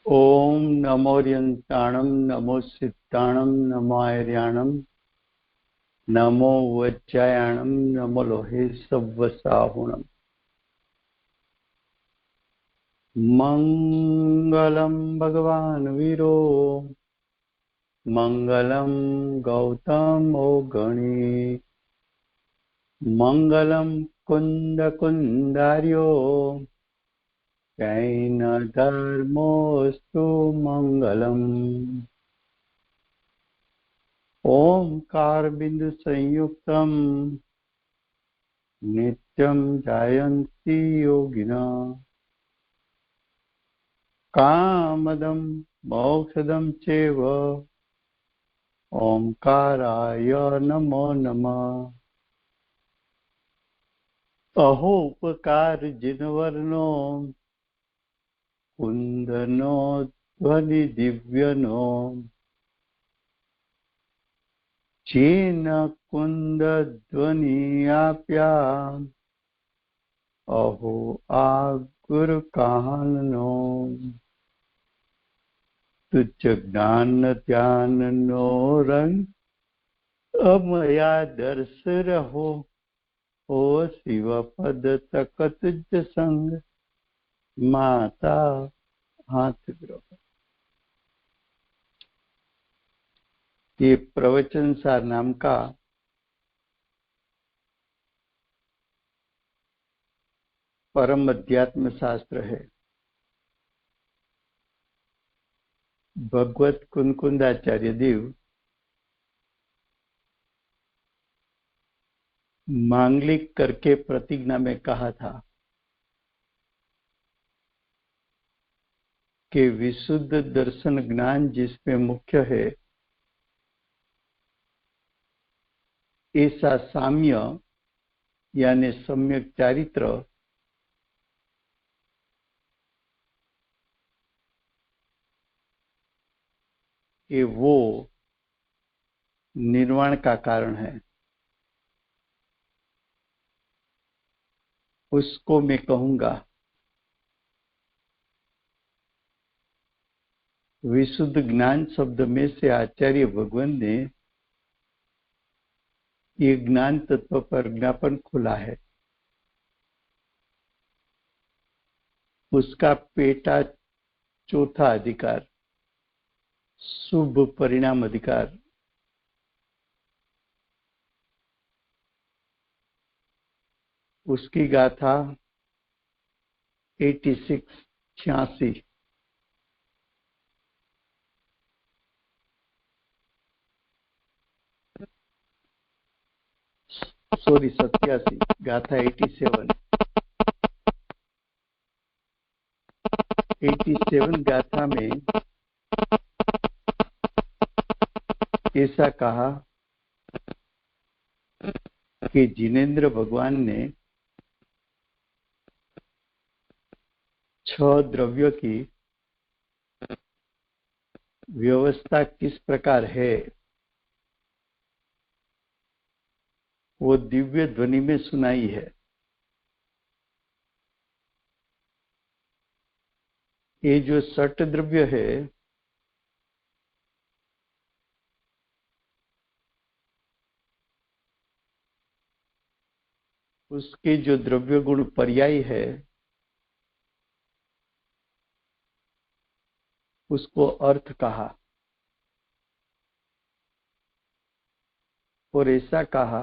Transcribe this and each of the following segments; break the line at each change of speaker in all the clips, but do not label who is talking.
ओम नमोरियंताणं नमो सिद्धाणं नमो आर्याणं नमो वज्रायाणं नमो लोहे सव्वसाहुणम्। मंगलम भगवान वीरो मंगलम गौतमो गणे मंगलम कुंद कुंदार्यो जैन धर्मोस्तु मंगलम। ओंकार बिंदु संयुक्तम नित्यं जायन्ति योगिना कामदं मोक्षदं चैव ओंकाराय नमो नमः। अहो उपकार जिनवर्णो कुंदनो ध्वनि दिव्यनो चीन कुंद ध्वनि आप्या अहो आगुर काननो तुच्छ ज्ञान ध्यान नो रंग अमया दर्श रहो ओ शिव पद तक तुझ संग माता हाथ ग्रह। ये प्रवचन सार नाम का परम अध्यात्म शास्त्र है। भगवत कुंकुंदाचार्य देव मांगलिक करके प्रतिज्ञा में कहा था कि विशुद्ध दर्शन ज्ञान जिसमें मुख्य है, ऐसा साम्य यानी सम्यक चारित्र ये वो निर्वाण का कारण है। उसको मैं कहूंगा विशुद्ध ज्ञान शब्द में से आचार्य भगवान ने ये ज्ञान तत्व पर ज्ञापन खोला है। उसका पेटा चौथा अधिकार शुभ परिणाम अधिकार उसकी गाथा 86 87 गाथा 87 गाथा में ऐसा कहा कि जिनेंद्र भगवान ने 6 द्रव्यों की व्यवस्था किस प्रकार है वो दिव्य ध्वनि में सुनाई है। ये जो 6 द्रव्य है उसके जो द्रव्य गुण पर्याय है उसको अर्थ कहा और ऐसा कहा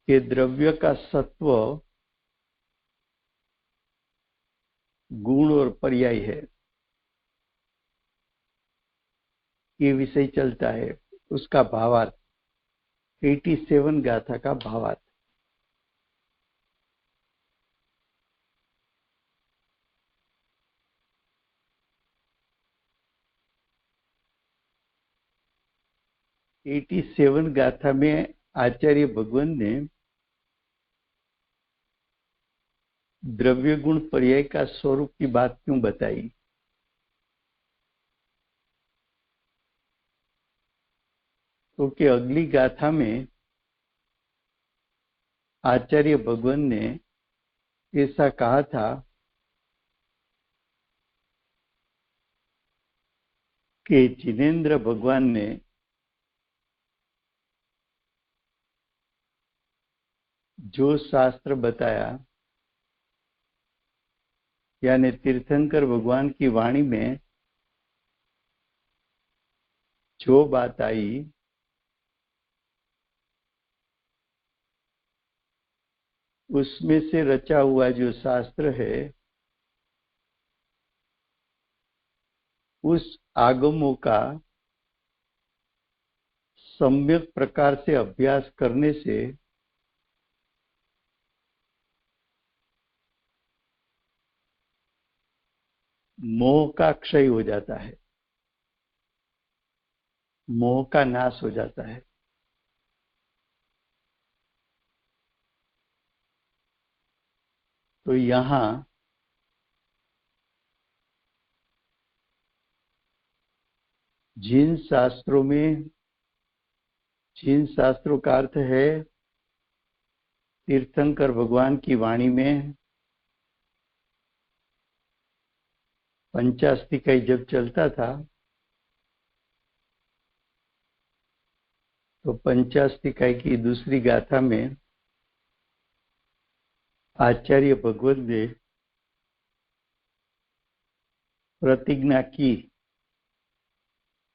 कि द्रव्य का सत्व गुण और पर्याय है, ये विषय चलता है। उसका भावार्थ 87 गाथा का भावार्थ। एटी 87 गाथा में आचार्य भगवान ने द्रव्य गुण पर्याय का स्वरूप की बात क्यों बताई? क्योंकि अगली गाथा में आचार्य भगवान ने ऐसा कहा था कि जिनेन्द्र भगवान ने जो शास्त्र बताया, यानी तीर्थंकर भगवान की वाणी में जो बात आई, उसमें से रचा हुआ जो शास्त्र है, उस आगमों का सम्यक प्रकार से अभ्यास करने से मोह का क्षय हो जाता है, मोह का नाश हो जाता है। तो यहाँ जिन शास्त्रों का अर्थ है तीर्थंकर भगवान की वाणी में पंचास्तिकाई जब चलता था, तो पंचास्तिकाई की दूसरी गाथा में आचार्य भगवत ने प्रतिज्ञा की।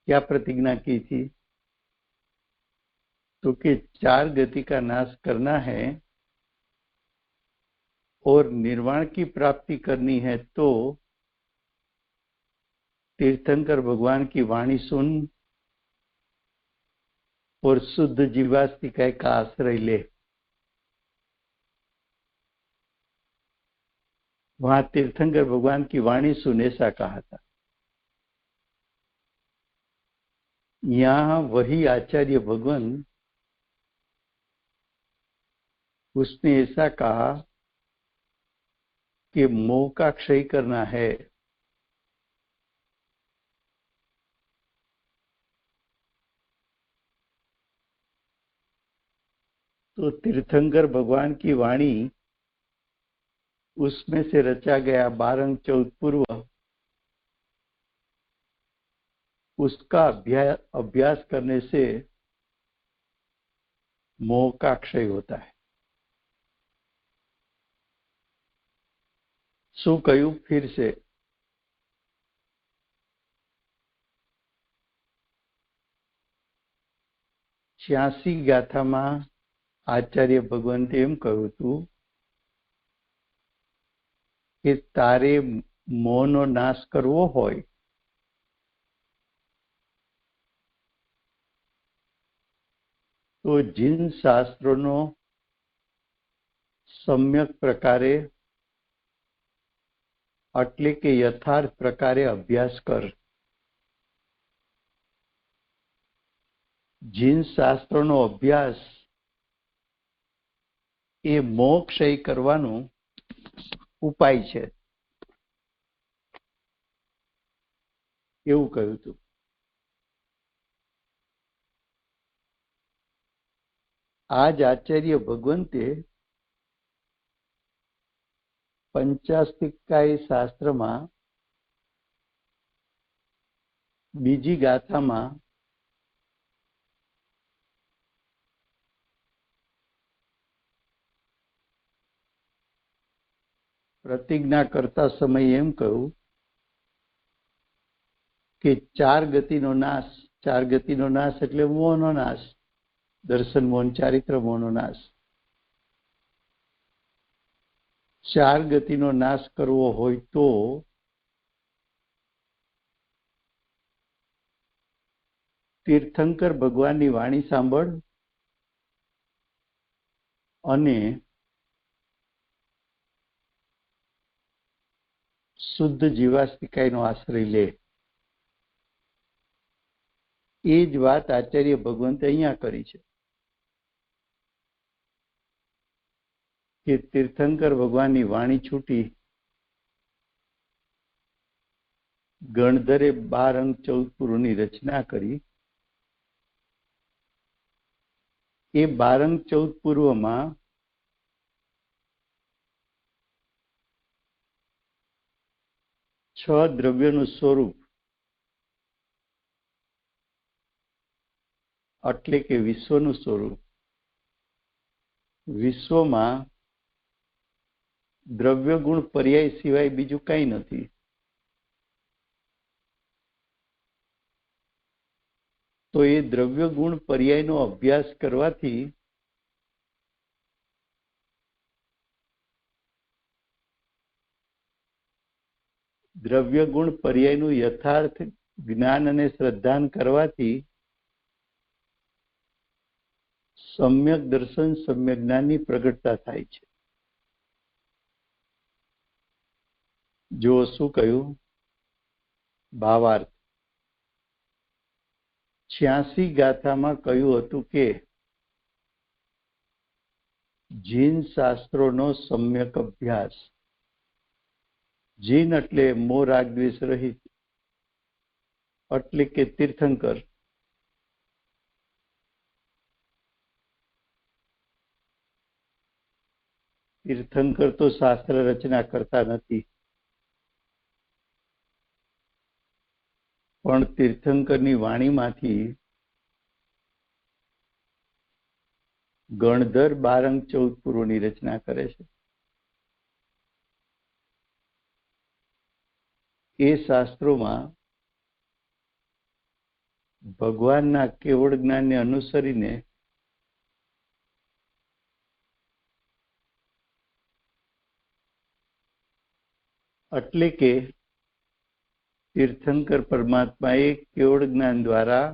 क्या प्रतिज्ञा की थी? तो कि 4 गति का नाश करना है और निर्वाण की प्राप्ति करनी है, तो तीर्थंकर भगवान की वाणी सुन और शुद्ध जीवास्तिकाय का आश्रय ले। वहां तीर्थंकर भगवान की वाणी सुन ऐसा कहा था। यहाँ वही आचार्य भगवान, उसने ऐसा कहा कि मोह का क्षय करना है, तो तीर्थंकर भगवान की वाणी, उसमें से रचा गया 12 अंग 14 पूर्व, उसका अभ्यास करने से मोह का क्षय होता है। શું કહ્યું फिर से? 86 ગાથામાં આચાર્ય ભગવંતે એમ કહ્યું હતું કે તારે મોહનો નાશ કરવો હોય તો જીન શાસ્ત્રોનો सम्यक प्रकारे એટલે કે યથાર્થ પ્રકારે અભ્યાસ કર। જીન શાસ્ત્રોનો અભ્યાસ એ મોક્ષય કરવાનો ઉપાય છે, એવું કહ્યું હતું। આજ આચાર્ય ભગવંતે पंचास्तिकाई शास्त्रमा बीजी गाथामां प्रतिज्ञा करता समय एम कहूं कि 4 गतिनो नाश એટલે મોહનો નાશ, દર્શન મોહન ચારિત્ર મોહનો નાશ। 4 ગતિનો નાશ કરવો હોય તો तीर्थंकर भगवाननी वाणी सांभळ અને શુદ્ધ જીવાસ્તિકાયનો આશ્રય લે। એ જ વાત આચાર્ય ભગવંતે અહીંયા કરી છે કે तीर्थंकर भगवाननी वाणी छूटी, गणधरे 12 अंग 14 પૂર્વની રચના કરી। એ 12 અંગ 14 પૂર્વમાં 6 દ્રવ્યનું સ્વરૂપ એટલે કે વિશ્વનું સ્વરૂપ. વિશ્વમાં દ્રવ્ય ગુણ પર્યાય સિવાય બીજું કંઈ નથી. તો એ દ્રવ્ય ગુણ પર્યાયનો અભ્યાસ કરવાથી દ્રવ્ય ગુણ પર્યાયનું યથાર્થ જ્ઞાન અને શ્રદ્ધાન કરવાથી સમ્યક દર્શન સમ્યક જ્ઞાનની પ્રગટતા થાય છે. જો શું કહ્યું? ભાવાર્થ 86 ગાથામાં કહ્યું હતું કે જીન શાસ્ત્રોનો સમ્યક અભ્યાસ. જીન એટલે મોહ રાગ દ્વેષ રહિત, એટલે કે તીર્થંકર. તીર્થંકર તો શાસ્ત્ર રચના કરતા નથી, પણ તીર્થંકરની વાણીમાંથી ગણધર 12 અંગ 14 પૂર્વની રચના કરે છે. એ શાસ્ત્રોમાં ભગવાનના કેવળ જ્ઞાનને અનુસરીને એટલે કે તીર્થંકર પરમાત્માએ કેવળ જ્ઞાન દ્વારા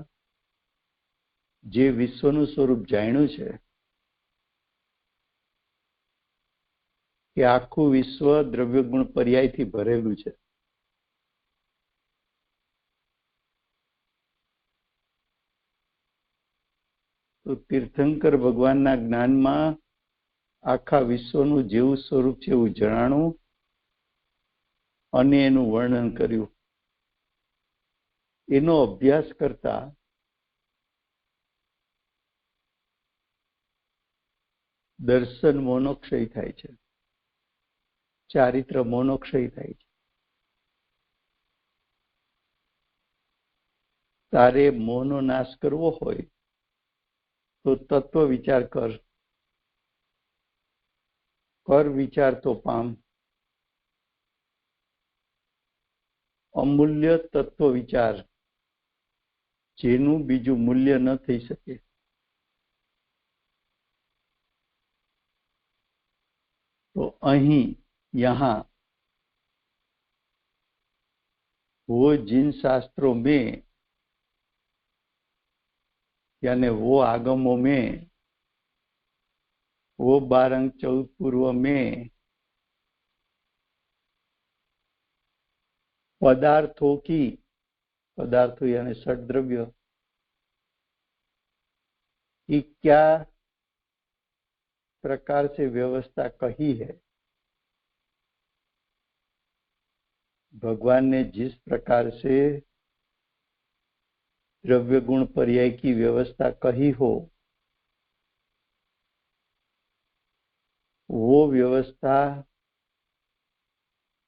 જે વિશ્વનું સ્વરૂપ જાણ્યું છે કે આખું વિશ્વ દ્રવ્ય ગુણ પર્યાયથી ભરેલું છે. તો તીર્થંકર ભગવાનના જ્ઞાનમાં આખા વિશ્વનું જેવું સ્વરૂપ છે એવું જણાણું અને એનું વર્ણન કર્યું. એનો અભ્યાસ કરતા દર્શન મોહનો ક્ષય થાય છે, ચારિત્ર મોહનો ક્ષય થાય છે. તારે મોહનો નાશ કરવો હોય તો તત્વ વિચાર કર. કર વિચાર તો પામ. અમૂલ્ય તત્વ વિચાર, જેનું બીજું મૂલ્ય ન થઈ શકે. તો અહીં यहाँ वो जिन शास्त्रों में यानी वो आगमों में वो 12 अंग 14 पूर्व में पदार्थों की, पदार्थों यानी षड्द्रव्य की क्या प्रकार से व्यवस्था कही है, भगवान ने जिस प्रकार से द्रव्य गुण पर्याय की व्यवस्था कही हो वो व्यवस्था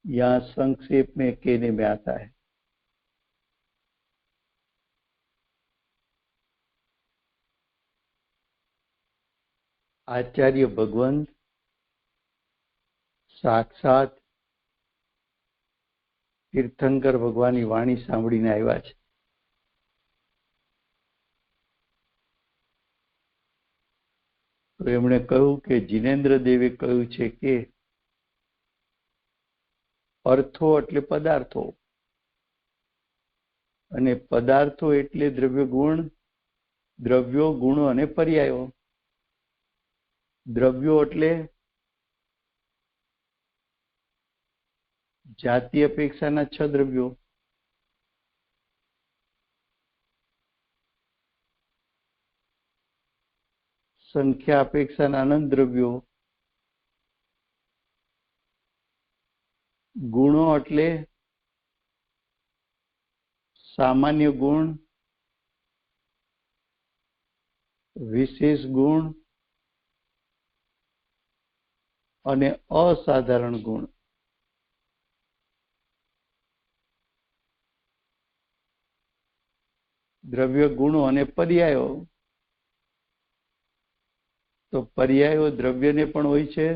यहाँ संक्षेप में कहने में आता है. आचार्य भगवंत साक्षात तीर्थंकर भगवाननी वाणी सांभळीने આવ્યા છે. તો એમણે કહ્યું કે જીનેન્દ્ર દેવે કહ્યું છે કે અર્થો એટલે પદાર્થો અને પદાર્થો એટલે દ્રવ્ય ગુણ, દ્રવ્યો ગુણો અને પર્યાયો. દ્રવ્યો એટલે જાતિ અપેક્ષાના 6 દ્રવ્યો. સંખ્યા અપેક્ષાના અનંત દ્રવ્યો. ગુણો એટલે સામાન્ય ગુણ, વિશેષ ગુણ અને અસાધારણ ગુણ. દ્રવ્ય ગુણો અને પર્યાયો તો પર્યાયો દ્રવ્યને પણ હોય છે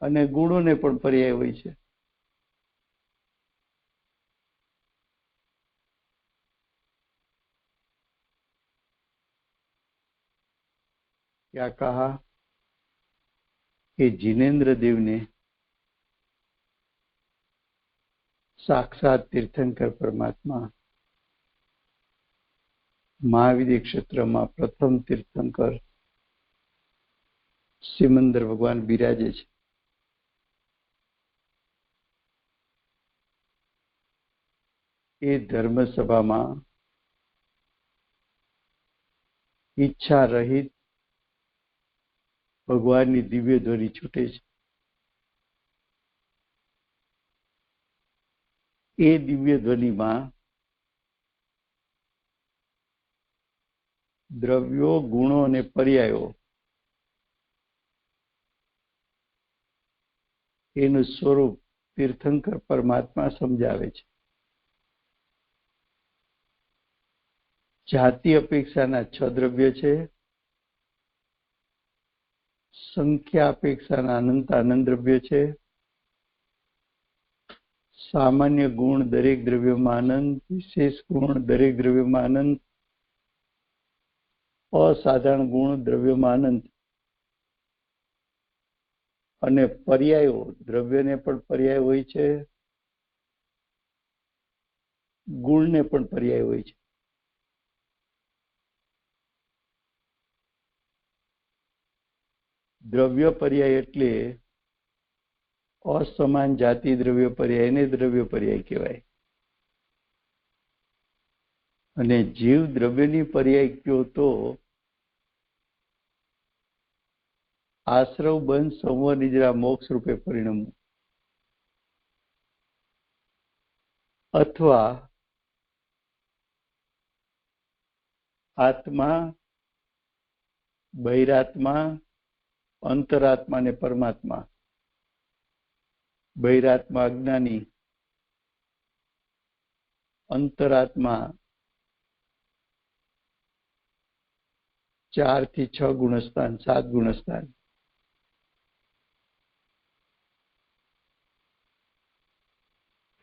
અને ગુણોને પણ પર્યાય હોય છે. क्या कहा कि जिनेन्द्र देव ने साक्षात तीर्थंकर परमात्मा महाविद्य क्षेत्र में प्रथम तीर्थंकर सिमंदर भगवान बिराजे छे. ए धर्मसभा में इच्छा रहित भगवान की दिव्य ध्वनि छूटे छे. ए दिव्य ध्वनि में द्रव्यो गुणों ने पर्यायो एनु स्वरूप तीर्थंकर परमात्मा समझावे छे. जाति अपेक्षाना 6 द्रव्य छे. संख्या अपेक्षाना अनंत आनंद द्रव्य छे. सामान्य गुण दरेक द्रव्य में आनंद, विशेष गुण दरेक द्रव्य में आनंद, असाधारण गुण द्रव्य में आनंद અને પર્યાયો દ્રવ્યને પણ પર્યાય હોય છે, ગુણને પણ પર્યાય હોય છે. દ્રવ્ય પર્યાય એટલે असमान जाति द्रव्य पर्याय ने द्रव्य पर्याय कहेवाय अने जीव द्रव्यनी पर्याय कहो तो आश्रव बंध संवर निद्रा मोक्ष रूपे परिणम अथवा आत्मा बहिरात्मा अंतरात्मा ने परमात्मा बहिरात्मा अज्ञानी अंतरात्मा 4 થી 6 गुणस्थान 7 गुणस्थान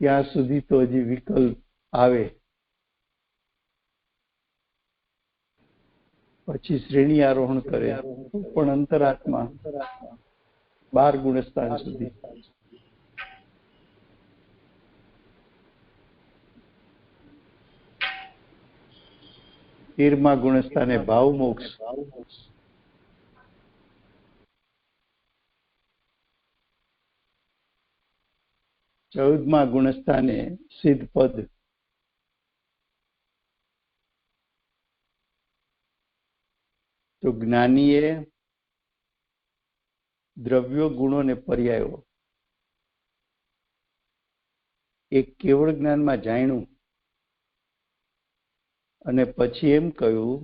ત્યાં સુધી તો હજી વિકલ્પ આવે પછી શ્રેણી આરોહણ કરે પણ અંતરાત્મા 12 गुणस्थान સુધી 13મા ગુણસ્થાને ભાવ મોક્ષ 14મા ગુણસ્થાને સિદ્ધ પદ तो ज्ञानीए द्रव्यो गुणों ने पर्यायो एक केवल ज्ञान में जाण्यु अने पछी एम कह्युं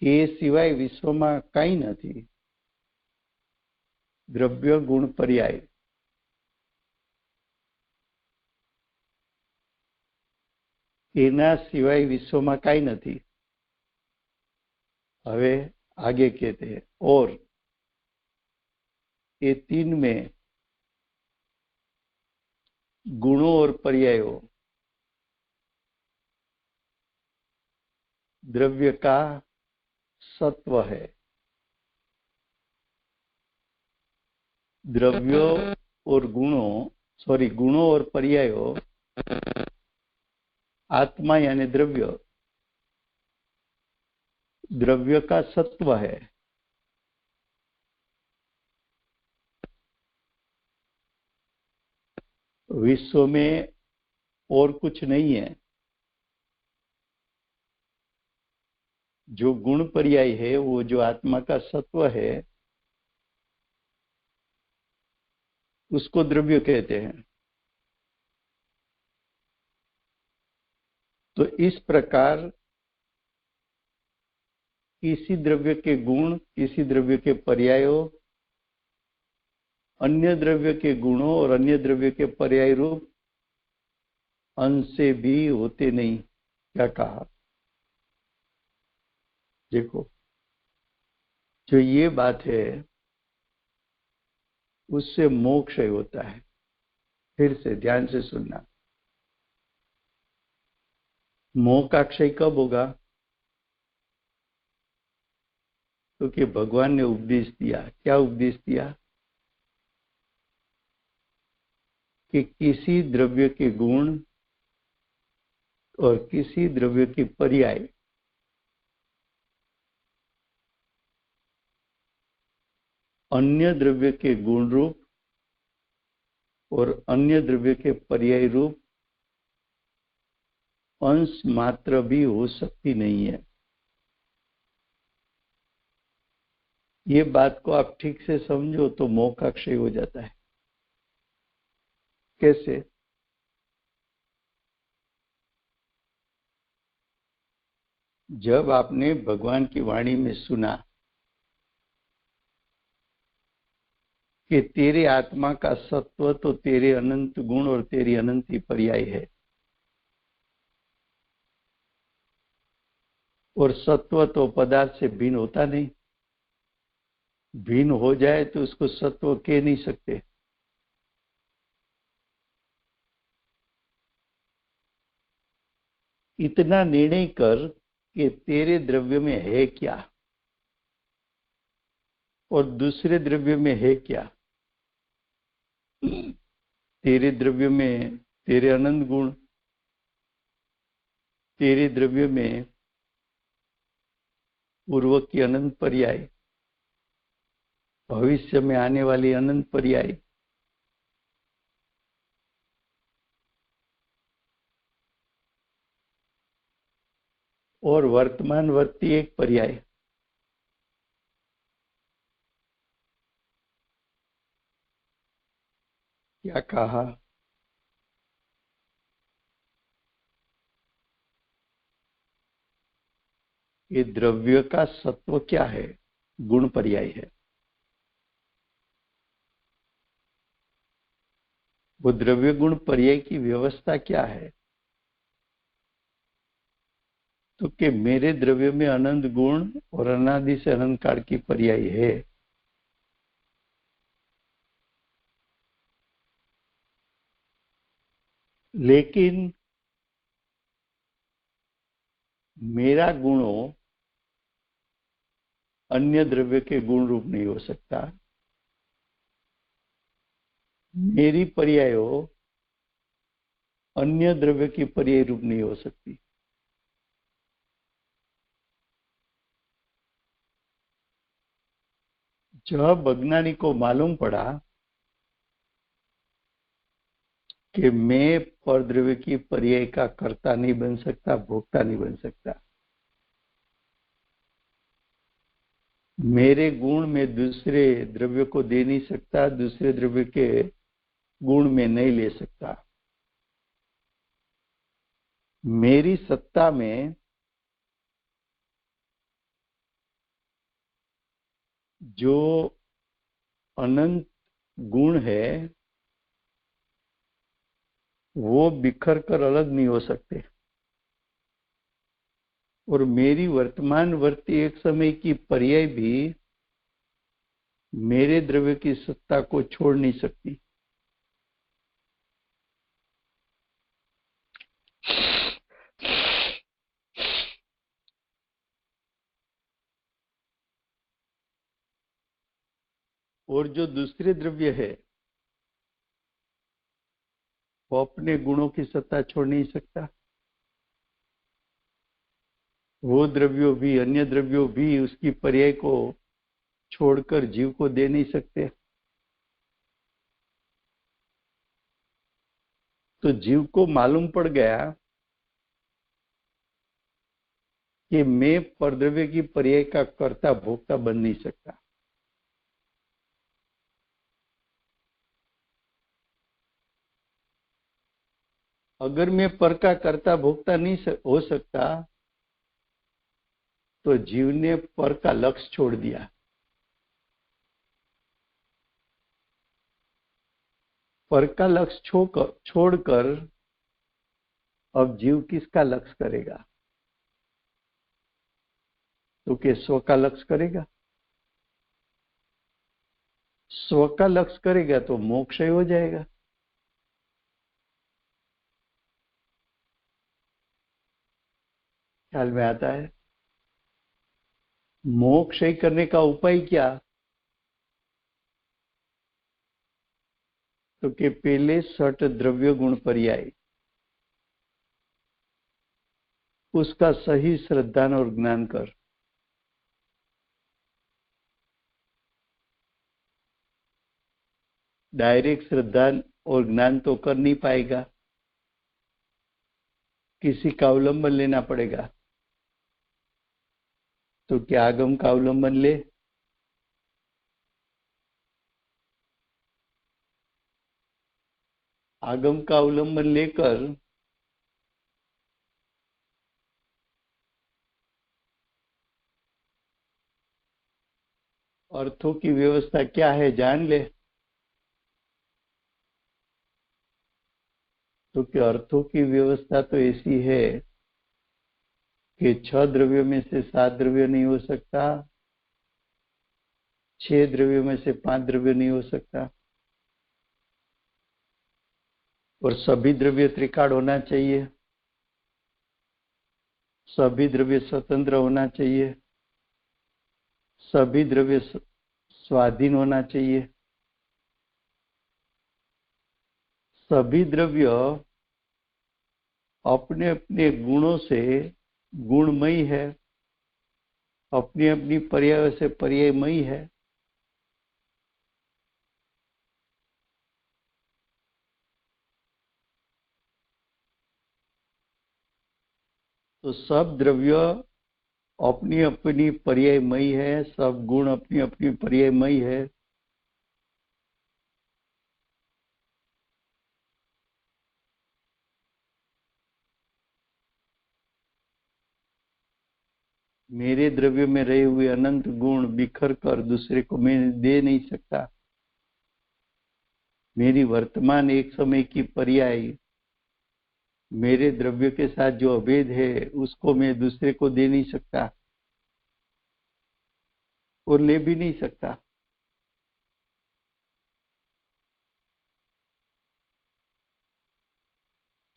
के सिवाय विश्व में काई नथी. द्रव्य गुण पर्याय एना सिवाय विश्व में काई नथी. हवे आगे कहते हैं और ये 3 में गुणों और पर्यायों द्रव्य का सत्व है. द्रव्यों और गुणों और पर्यायों आत्मा यानी द्रव्य का सत्व है. विश्व में और कुछ नहीं है. जो गुण पर्याय है वो जो आत्मा का सत्व है उसको द्रव्य कहते हैं. तो इस प्रकार किसी द्रव्य के गुण किसी द्रव्य के पर्यायों अन्य द्रव्य के गुणों और अन्य द्रव्य के पर्याय रूप अंश से भी होते नहीं क्या कहा? देखो, जो ये बात है उससे मोह क्षय होता है। फिर से ध्यान से सुनना। मोह का क्षय कब होगा? क्योंकि भगवान ने उपदेश दिया। क्या उपदेश दिया? कि किसी द्रव्य के गुण और किसी द्रव्य की पर्याय अन्य द्रव्य के गुण रूप और अन्य द्रव्य के पर्याय रूप अंश मात्र भी हो सकती नहीं है। ये बात को आप ठीक से समझो तो मोह का क्षय हो जाता है। कैसे? जब आपने भगवान की वाणी में सुना कि तेरे आत्मा का सत्व तो तेरे अनंत गुण और तेरी अनंत ही पर्याय है, और सत्व तो पदार्थ से भिन्न होता नहीं। भिन्न हो जाए तो उसको सत्व कह नहीं सकते। इतना निर्णय कर कि तेरे द्रव्य में है क्या और दूसरे द्रव्य में है क्या। तेरे द्रव्य में तेरे अनंत गुण, तेरे द्रव्य में पूर्व की अनंत पर्याय, भविष्य में आने वाली अनंत पर्याय, और वर्तमान वर्ती एक पर्याय। क्या कहा? ये द्रव्य का सत्व क्या है? गुण पर्याय है। वो द्रव्य गुण पर्याय की व्यवस्था क्या है? तो कि मेरे द्रव्य में अनंत गुण और अनादि से अनंत काल की पर्याय है। लेकिन मेरा गुणों अन्य द्रव्य के गुण रूप नहीं हो सकता। मेरी पर्यायों अन्य द्रव्य की पर्याय रूप नहीं हो सकती। जब अज्ञानी को मालूम पड़ा कि मैं परद्रव्य की पर्याय का कर्ता नहीं बन सकता, भोक्ता नहीं बन सकता, मेरे गुण में दूसरे द्रव्य को दे नहीं सकता, दूसरे द्रव्य के गुण में नहीं ले सकता, मेरी सत्ता में जो अनंत गुण है वो बिखर कर अलग नहीं हो सकते, और मेरी वर्तमान वर्ती एक समय की पर्याय भी मेरे द्रव्य की सत्ता को छोड़ नहीं सकती। और जो दूसरे द्रव्य है वो अपने गुणों की सत्ता छोड़ नहीं सकता। वो द्रव्यों भी, अन्य द्रव्यों भी उसकी पर्याय को छोड़कर जीव को दे नहीं सकते। तो जीव को मालूम पड़ गया कि मैं परद्रव्य की पर्याय का कर्ता भोक्ता बन नहीं सकता। अगर मैं पर का कर्ता भोक्ता नहीं हो सकता तो जीव ने पर का लक्ष्य छोड़ दिया। पर का लक्ष्य छोड़कर अब जीव किसका लक्ष्य करेगा? तो क्या स्व का लक्ष्य करेगा? स्व का लक्ष्य करेगा तो मोक्ष ही हो जाएगा। ख्याल में आता है? मोक्ष ही करने का उपाय क्या? तो कि पहले सठ द्रव्य गुण पर्याय, उसका सही श्रद्धान और ज्ञान कर। डायरेक्ट श्रद्धा और ज्ञान तो कर नहीं पाएगा, किसी का अवलंबन लेना पड़ेगा। तो क्या आगम का अवलंबन ले? आगम का अवलंबन लेकर अर्थों की व्यवस्था क्या है जान ले। तो क्या अर्थों की व्यवस्था तो ऐसी है कि 6 द्रव्यों में से 7 द्रव्य नहीं हो सकता, 6 द्रव्यों में से 5 द्रव्य नहीं हो सकता, और सभी द्रव्य त्रिकाल होना चाहिए, सभी द्रव्य स्वतंत्र होना चाहिए, सभी द्रव्य स्वाधीन होना चाहिए, सभी द्रव्य अपने अपने गुणों से गुणमयी है, अपनी अपनी पर्याय से पर्यायमयी है। तो सब द्रव्य अपनी अपनी पर्यायमयी है, सब गुण अपनी अपनी पर्यायमयी है। मेरे द्रव्य में रहे हुए अनंत गुण बिखर कर दूसरे को मैं दे नहीं सकता। मेरी वर्तमान एक समय की पर्याय मेरे द्रव्य के साथ जो अभेद है उसको मैं दूसरे को दे नहीं सकता और ले भी नहीं सकता।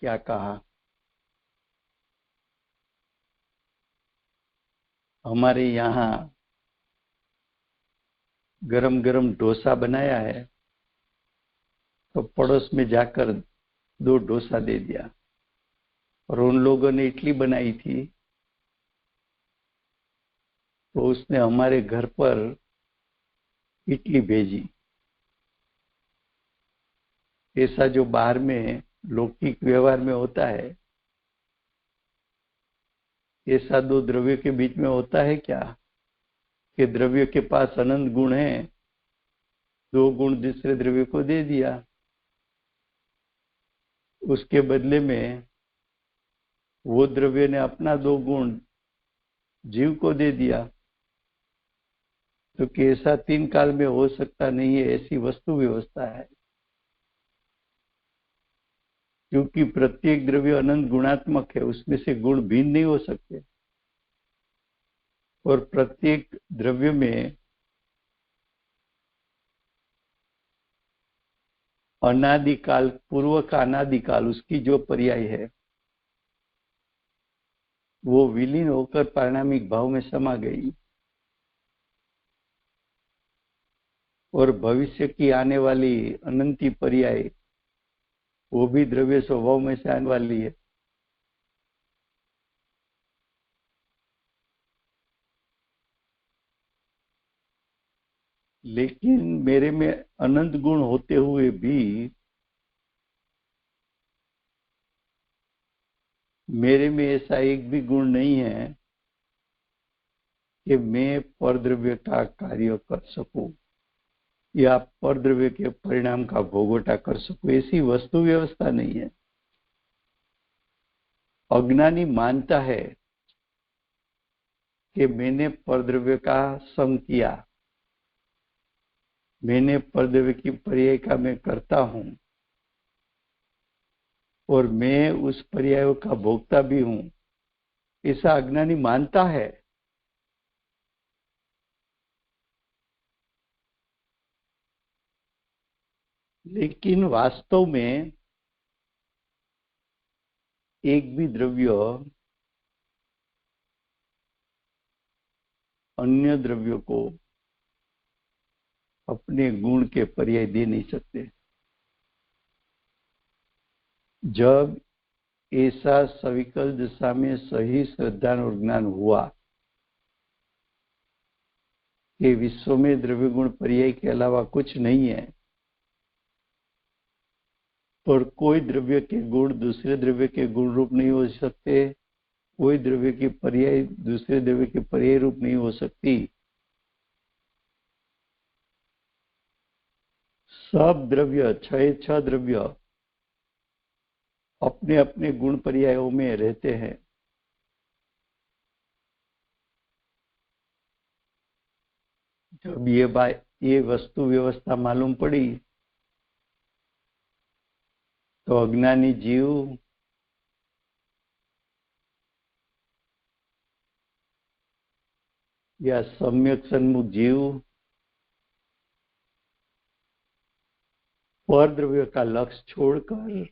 क्या कहा? हमारे यहाँ गरम गरम डोसा बनाया है, तो पड़ोस में जाकर 2 डोसा दे दिया, और उन लोगों ने इडली बनाई थी, तो उसने हमारे घर पर इडली भेजी। ऐसा जो बाहर में लौकिक व्यवहार में होता है, ऐसा 2 द्रव्य के बीच में होता है क्या कि द्रव्य के पास अनंत गुण है, 2 गुण दूसरे द्रव्य को दे दिया, उसके बदले में वो द्रव्य ने अपना 2 गुण जीव को दे दिया। तो कि ऐसा 3 काल में हो सकता नहीं है, ऐसी वस्तु व्यवस्था है। क्योंकि प्रत्येक द्रव्य अनंत गुणात्मक है, उसमें से गुण भिन्न नहीं हो सकते, और प्रत्येक द्रव्य में अनादिकाल, पूर्व का अनादिकाल, उसकी जो पर्याय है वो विलीन होकर पारिणामिक भाव में समा गई, और भविष्य की आने वाली अनंती पर्याय वो भी द्रव्य स्वभाव में से आने वाली है। लेकिन मेरे में अनंत गुण होते हुए भी मेरे में ऐसा एक भी गुण नहीं है कि मैं परद्रव्य का कार्य कर सकूं या परद्रव्य के परिणाम का भोगोटा कर सकूं, ऐसी वस्तु व्यवस्था नहीं है। अज्ञानी मानता है कि मैंने परद्रव्य का संग किया, मैंने परद्रव्य की पर्याय का मैं करता हूं, और मैं उस पर्यायों का भोक्ता भी हूं, ऐसा अज्ञानी मानता है। लेकिन वास्तव में एक भी द्रव्य अन्य द्रव्यों को अपने गुण के पर्याय दे नहीं सकते। जब ऐसा सविकल दशा में सही श्रद्धा और ज्ञान हुआ कि विश्व में द्रव्य गुण पर्याय के अलावा कुछ नहीं है, और कोई द्रव्य के गुण दूसरे द्रव्य के गुण रूप नहीं हो सकते, कोई द्रव्य की पर्याय दूसरे द्रव्य के पर्याय रूप नहीं हो सकती। सब द्रव्य छह द्रव्य अपने अपने गुण पर्यायों में रहते हैं। जब ये वस्तु व्यवस्था मालूम पड़ी तो अज्ञानी जीव या सम्यक सन्मुख जीव पर द्रव्य का लक्ष्य छोड़कर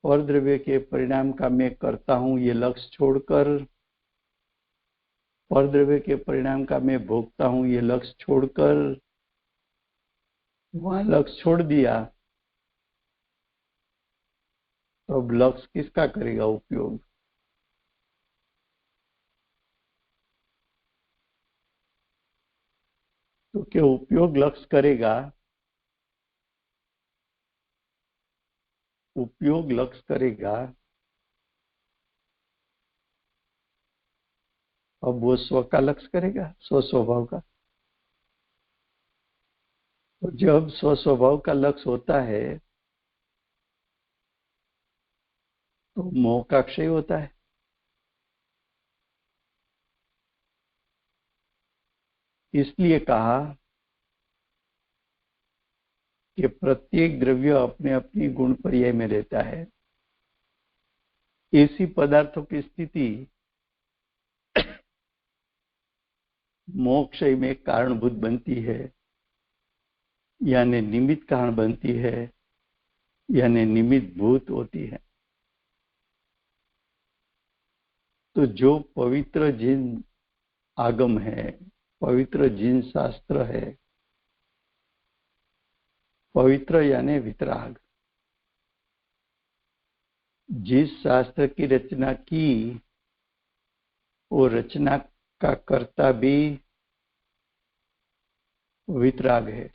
और द्रव्य के परिणाम का मैं करता हूं ये लक्ष्य छोड़कर, और द्रव्य के परिणाम का मैं भोगता हूं ये लक्ष्य छोड़कर वहां लक्ष्य छोड़ दिया, तो अब लक्ष्य किसका करेगा उपयोग? तो क्या उपयोग लक्ष्य करेगा? उपयोग लक्ष्य करेगा। अब वो स्व का लक्ष्य करेगा, स्व स्वभाव का। तो जब स्व स्वभाव का लक्ष्य होता है तो मोह का क्षय होता है। इसलिए कहा कि प्रत्येक द्रव्य अपने अपनी गुण पर्याय में रहता है। ऐसी पदार्थों की स्थिति मोक्ष में कारणभूत बनती है, यानी निमित्त कारण बनती है, यानी निमित्त भूत होती है। तो जो पवित्र जिन आगम है, पवित्र जिन शास्त्र है, पवित्र यानी वितराग, जिस शास्त्र की रचना की वो रचना का कर्ता भी वितराग है।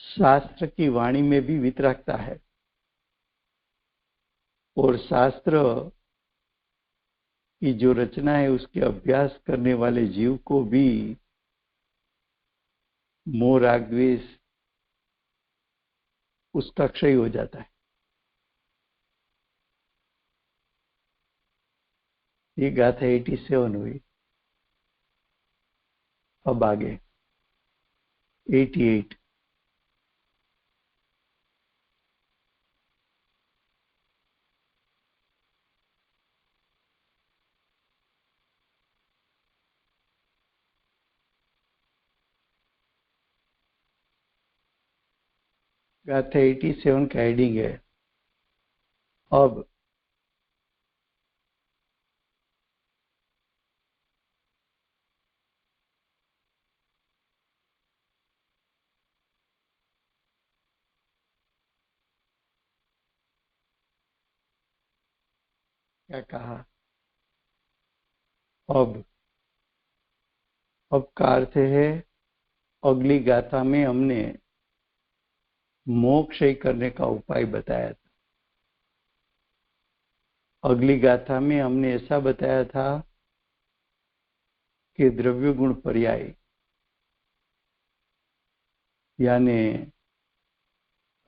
शास्त्र की वाणी में भी वितरागता है, और शास्त्र की जो रचना है उसके अभ्यास करने वाले जीव को भी मोह राग द्वेष उसका क्षय हो जाता है। ये गाथा 87 हुई। अब आगे 88। गाथा 87 का हेडिंग है अब। क्या कहा? अब का अर्थ है अगली गाथा में हमने मोह क्षय करने का उपाय बताया था। अगली गाथा में हमने ऐसा बताया था कि द्रव्य गुण पर्याय यानी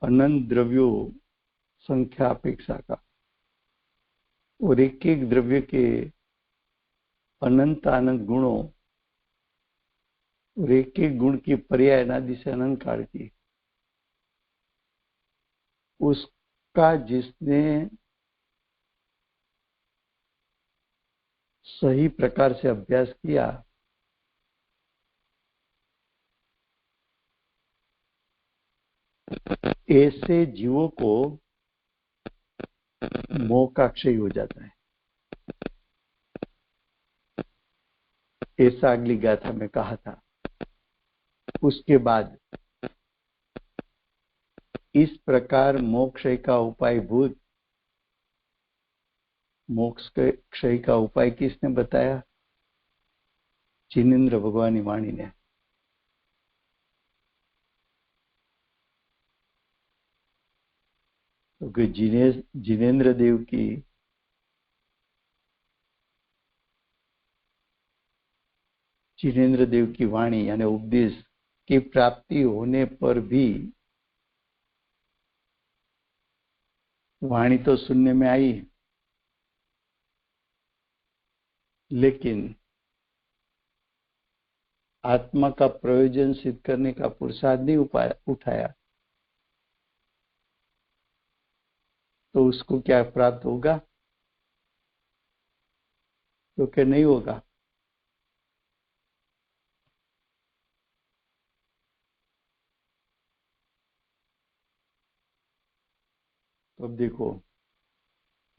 अनंत द्रव्यों संख्या अपेक्षा का, और एक एक द्रव्य के अनंत अनंत गुणों और एक एक गुण की पर्याय अनादि से अनंत काल की, उसका जिसने सही प्रकार से अभ्यास किया, ऐसे जीवों को मोह का क्षय हो जाता है। ऐसा अगली गाथा में कहा था। उसके बाद इस प्रकार मोक्ष का उपाय भूत, मोक्ष के क्षय का उपाय किसने बताया? जिनेन्द्र भगवानी वाणी ने। क्योंकि जिनेन्द्र देव की वाणी यानी उपदेश की प्राप्ति होने पर भी वाणी तो सुनने में आई, लेकिन आत्मा का प्रयोजन सिद्ध करने का पुरुषार्थ नहीं उठाया, तो उसको क्या प्राप्त होगा? तो क्या नहीं होगा? तो अब देखो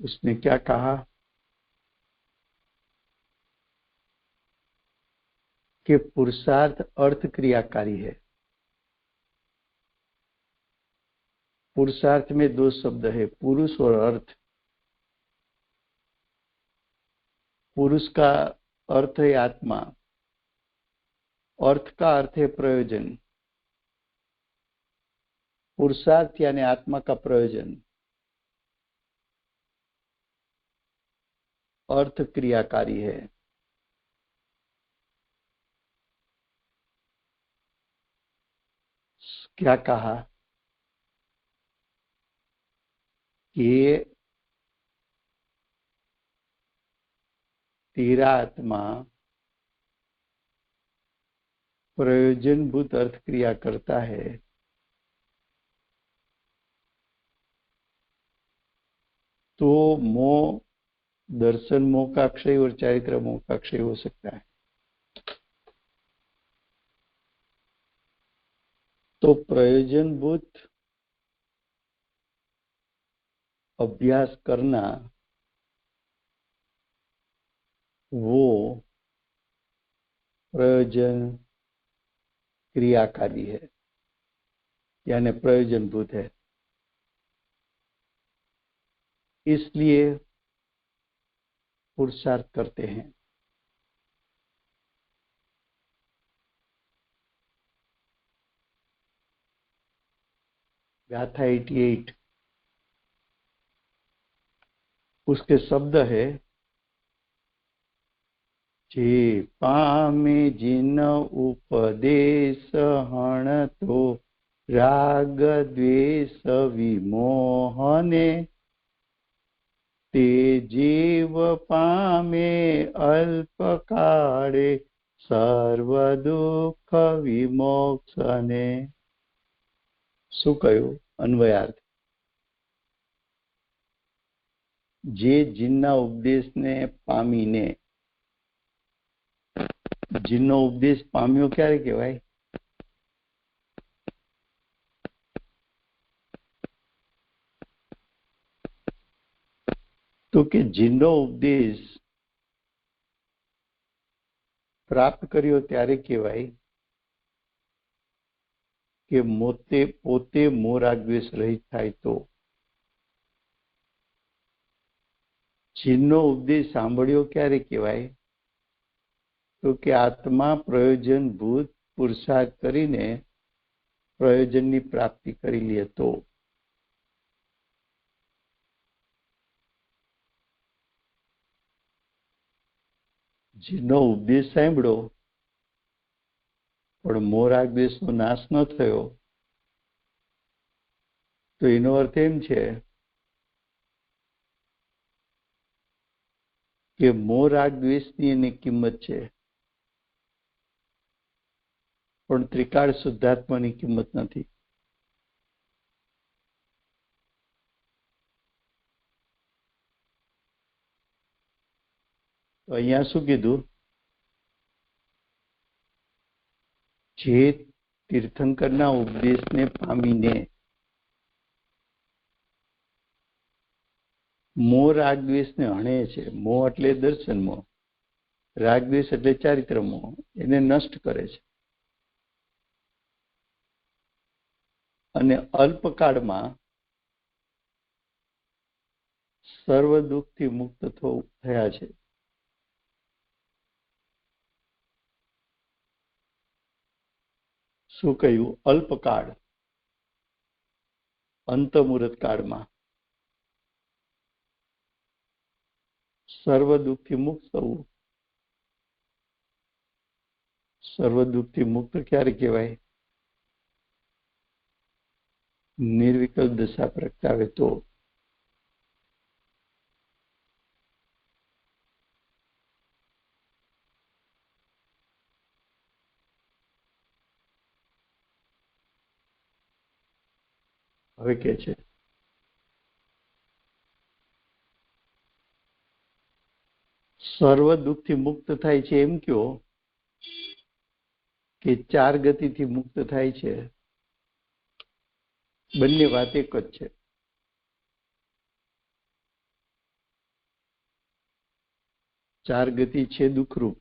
उसने क्या कहा कि पुरुषार्थ अर्थ क्रियाकारी है। पुरुषार्थ में दो शब्द है, पुरुष और अर्थ। पुरुष का अर्थ है आत्मा, अर्थ का अर्थ है प्रयोजन। पुरुषार्थ यानी आत्मा का प्रयोजन, अर्थ क्रियाकारी है। क्या कहा कि तेरा आत्मा प्रयोजनभूत अर्थ क्रिया करता है, तो मोह, दर्शन मोह का क्षय और चारित्र मोह का क्षय हो सकता है। तो प्रयोजनभूत अभ्यास करना वो प्रयोजन क्रियाकारी है, यानी प्रयोजनभूत है। इसलिए पुरुषार्थ करते हैं। गाथा 88 उसके शब्द है, जे पामे जिन उपदेश हण तो राग द्वेष विमोहने, ते जीव पामे अल्प काले सर्व दुख विमोक्षने। શું કહ્યું અન્વયાર્થ? જે જીનના ઉપદેશને પામીને, જીનનો ઉપદેશ પામ્યો ક્યારે કહેવાય? તો કે જીનનો ઉપદેશ પ્રાપ્ત કર્યો ત્યારે કહેવાય કે પોતે મોહ રાગ દ્વેષ રહિત થાય તો। જીનનો ઉપદેશ સાંભળ્યો ક્યારે કહેવાય? તો કે આત્મા પ્રયોજનભૂત પુરુષાર્થ કરીને પ્રયોજનની પ્રાપ્તિ કરી લે તો। જીનનો ઉપદેશ સાંભળ્યો પણ મોહ રાગ દ્વેષનો નાશ ન થયો, તો એનો અર્થ એમ છે કે મોહ રાગ દ્વેષની એની કિંમત છે, પણ ત્રિકાળ શુદ્ધાત્માની કિંમત નથી. તો અહીંયા શું કીધું? જે તીર્થંકરના ઉપદેશને પામીને મોહ રાગ દ્વેષને હણે છે. મોહ એટલે દર્શન મોહ, રાગ દ્વેષ એટલે ચારિત્ર મોહ, એને નષ્ટ કરે છે અને અલ્પકાળમાં સર્વ દુઃખથી મુક્ત થયા છે. શું કહ્યું? અલ્પકાળ, અંતમુહૂર્ત કાળમાં સર્વ દુઃખથી મુક્ત થવું. સર્વ દુઃખથી મુક્ત ક્યારે કહેવાય? નિર્વિકલ્પ દશા પ્રગટાવે તો. હવે કે છે સર્વ દુઃખથી મુક્ત થાય છે એમ કયો કે ચાર ગતિથી મુક્ત થાય છે? બંને વાત એક જ છે. ચાર ગતિ છે દુઃખરૂપ.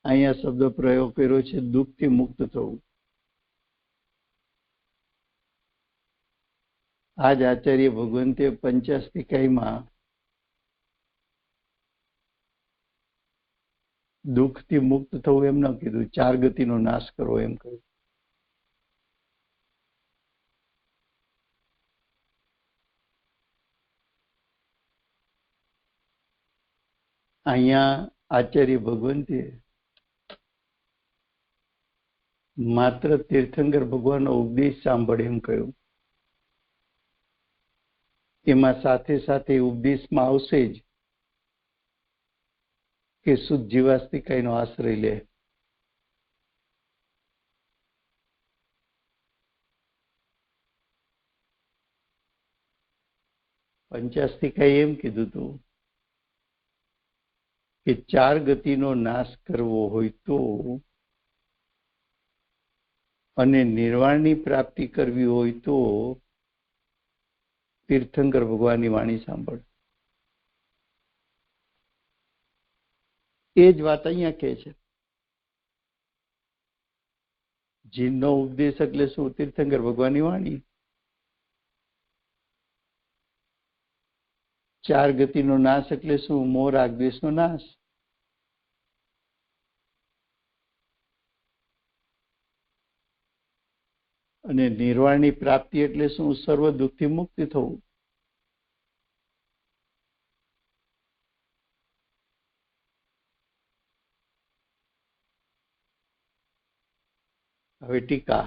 અહીંયા શબ્દ પ્રયોગ કર્યો છે દુઃખથી મુક્ત થવું. આજ આચાર્ય ભગવંતે પંચાસ્તિકાઈમાં દુઃખથી મુક્ત થવું એમ ન કીધું, ચાર ગતિનો નાશ કરવો એમ કહ્યું. અહીંયા આચાર્ય ભગવંતે માત્ર તીર્થંકર ભગવાનનો ઉપદેશ સાંભળે એમ કહ્યું. એમાં સાથે સાથે ઉપદેશમાં આવશે જ કે શુદ્ધ જીવાસ્તિકાઈનો આશ્રય લે. પંચાસ્તિકાએ એમ કીધું હતું કે ચાર ગતિનો નાશ કરવો હોય તો અને નિર્વાણની પ્રાપ્તિ કરવી હોય તો તીર્થંકર ભગવાનની વાણી સાંભળ. એ જ વાત અહીંયા કહે છે. જીનનો ઉપદેશ એટલે શું? તીર્થંકર ભગવાનની વાણી. ચાર ગતિનો નાશ એટલે શું? મોહ રાગ દ્વેષનો નાશ. અને નિર્વાણની પ્રાપ્તિ એટલે શું? સર્વ દુઃખથી મુક્તિ થવું. હવે ટીકા.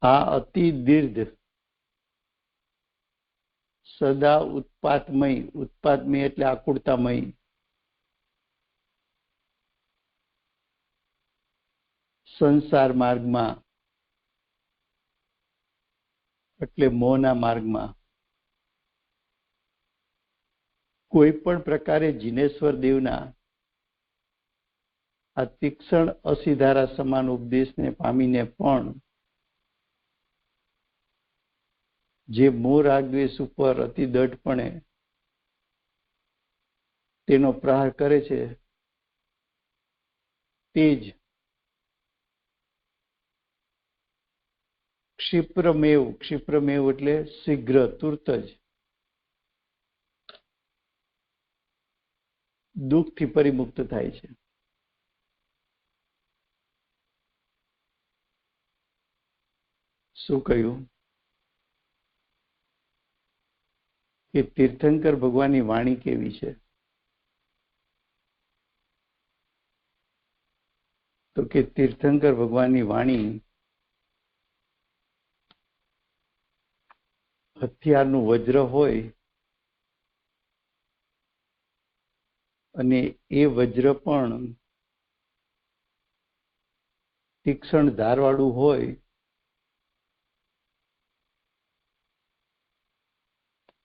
આ અતિ દીર્ઘ સદા ઉત્પાતમય, ઉત્પાતમય એટલે આકુળતામય, સંસાર માર્ગમાં એટલે મોહના માર્ગમાં કોઈ પણ પ્રકારે જીનેશ્વર દેવના આ તીક્ષ્ણ અસીધારા સમાન ઉપદેશને પામીને પણ જે મોહ રાગ દ્વેષ ઉપર અતિ દઢપણે તેનો પ્રહાર કરે છે તે જ ક્ષિપ્રમેવ, ક્ષિપ્રમેવ એટલે શીઘ્ર, તુરત જ દુઃખથી પરિમુક્ત થાય છે. શું કહ્યું? કે તીર્થંકર ભગવાનની વાણી કેવી છે? તો કે તીર્થંકર ભગવાનની વાણી હથિયારનું વજ્ર હોય અને એ વજ્ર પણ તીક્ષ્ણ ધારવાળું હોય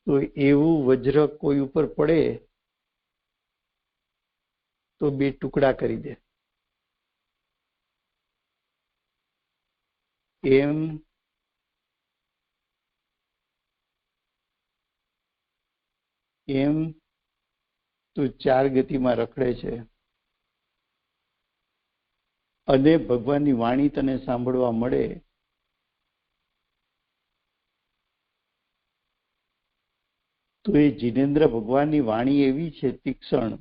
તો એવું વજ્ર કોઈ ઉપર પડે તો બે ટુકડા કરી દે. એમ તું ચાર ગતિમાં રખડે છે અને ભગવાનની વાણી તને સાંભળવા મળે તો એ જીનેન્દ્ર ભગવાનની વાણી એવી છે તીક્ષ્ણ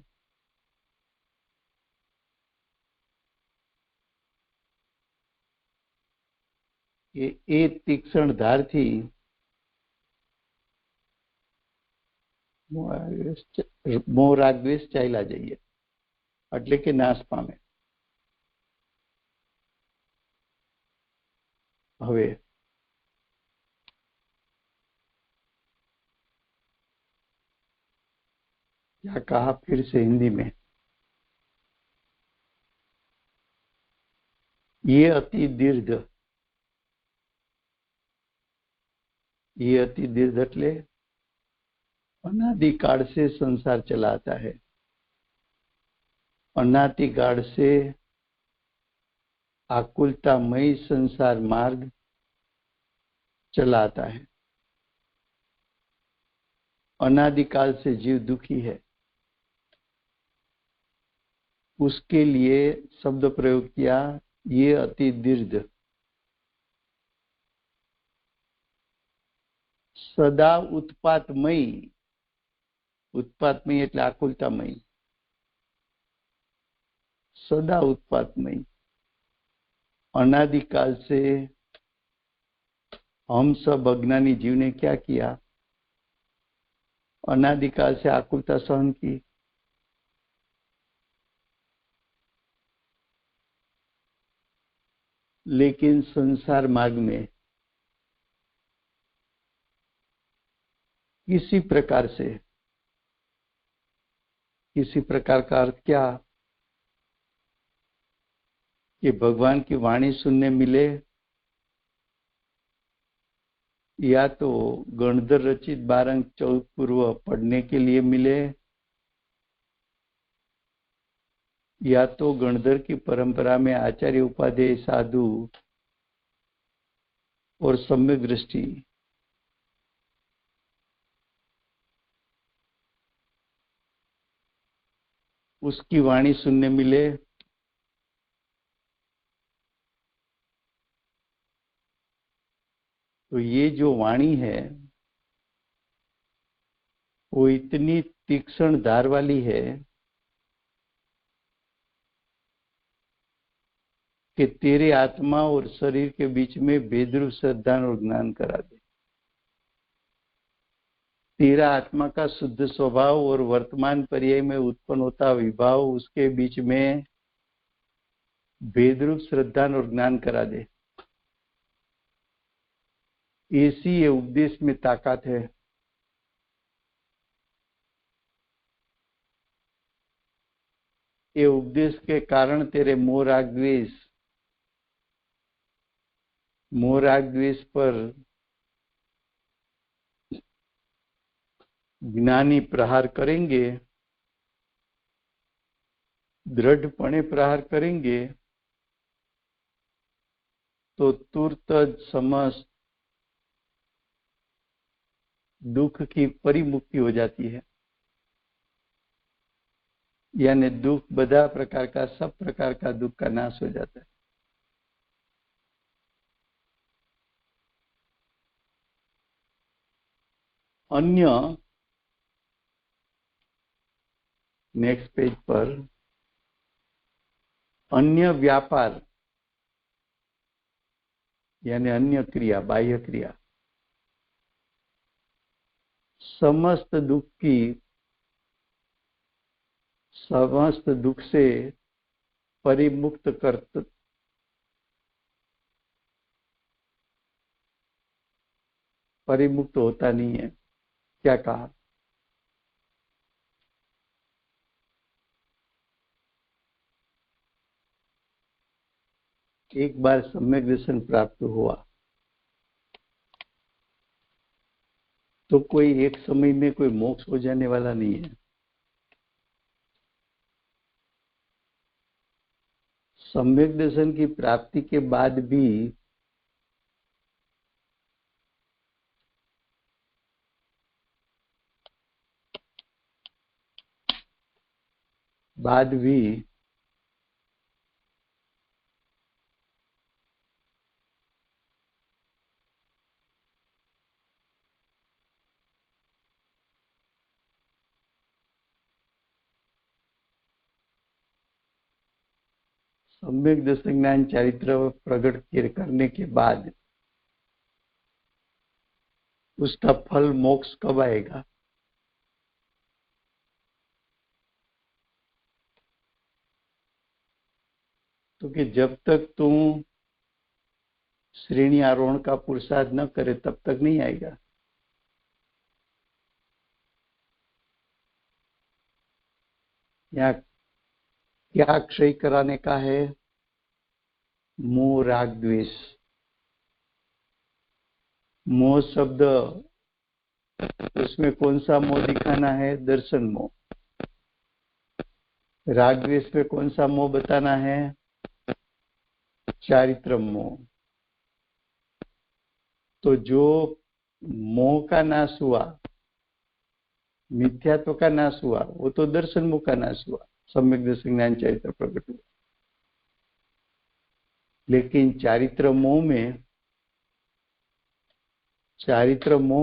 એ તીક્ષ્ણ ધારથી મોહ રાગ દ્વેષ ચાલ્યા જઈએ એટલે કે નાશ પામે. હવે क्या कहा फिर से हिंदी में, ये अति दीर्घ એટલે अनादिकाल से संसार चला आता है, अनादिकाल से आकुलतामय संसार मार्ग चला आता है. अनादिकाल से जीव दुखी है, उसके लिए शब्द प्रयोग किया ये अति दीर्घ. सदा उत्पातमय, उत्पातमय એટલે આકુલતામય, सदा उत्पातमय. अनादिकाल से हम सब अज्ञानी जीव ने क्या किया, अनादिकाल से आकुलता सहन की. लेकिन संसार मार्ग में किसी प्रकार से, किसी प्रकार का अर्थ क्या कि भगवान की वाणी सुनने मिले या तो गणधर रचित 12 अंक 14 पूर्व पढ़ने के लिए मिले या तो गणधर की परंपरा में आचार्य उपाध्याय साधु और सम्यक दृष्टि उसकी वाणी सुनने मिले तो ये जो वाणी है वो इतनी तीक्ष्ण धार वाली है कि तेरे आत्मा और शरीर के बीच में भेदरूप श्रद्धा और ज्ञान करा दे. तेरा आत्मा का शुद्ध स्वभाव और वर्तमान पर्याय में उत्पन्न होता विभाव उसके बीच में भेदरूप श्रद्धा और ज्ञान करा दे. ऐसी ये उपदेश में ताकत है. ये उपदेश के कारण तेरे मोह राग द्वेष पर ज्ञानी प्रहार करेंगे, दृढ़पणे प्रहार करेंगे तो तुरंत समस्त दुख की परिमुक्ति हो जाती है. यानी दुख बधा प्रकार का, सब प्रकार का दुख का नाश हो जाता है. अन्य नेक्स्ट पेज पर अन्य व्यापार यानी अन्य क्रिया, बाह्य क्रिया समस्त दुख से परिमुक्त होता नहीं है. क्या कहा, एक बार सम्यक दर्शन प्राप्त हुआ तो कोई एक समय में कोई मोक्ष हो जाने वाला नहीं है। सम्यक दर्शन की प्राप्ति के बाद भी सम्यक दर्शन ज्ञान चारित्र प्रकट करने के बाद उसका फल मोक्ष कब आएगा? तो कि जब तक तुम श्रेणी आरोहण का पुरुषार्थ न करे तब तक नहीं आएगा। यहाँ क्या क्षय कराने का है? मोह राग द्वेष। मोह शब्द, उसमें कौन सा मोह दिखाना है? दर्शन मोह। राग द्वेष में कौन सा मोह बताना है? चारित्र मोह। तो जो मोह का नाश हुआ, मिथ्यात्व का नाश हुआ, वो तो दर्शन मोह का नाश हुआ, सम्यक दर्शन ज्ञान चारित्र प्रकट हुआ। लेकिन चारित्र मोह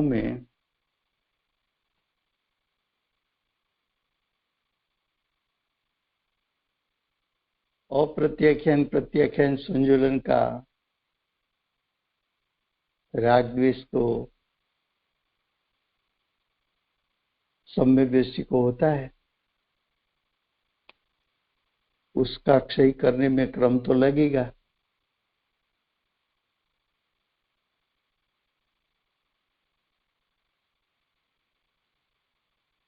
में अप्रत्याख्यान प्रत्याख्यान संयोजन का राग द्वेष तो सम्यक दृष्टि को होता है। उसका क्षय करने में क्रम तो लगेगा।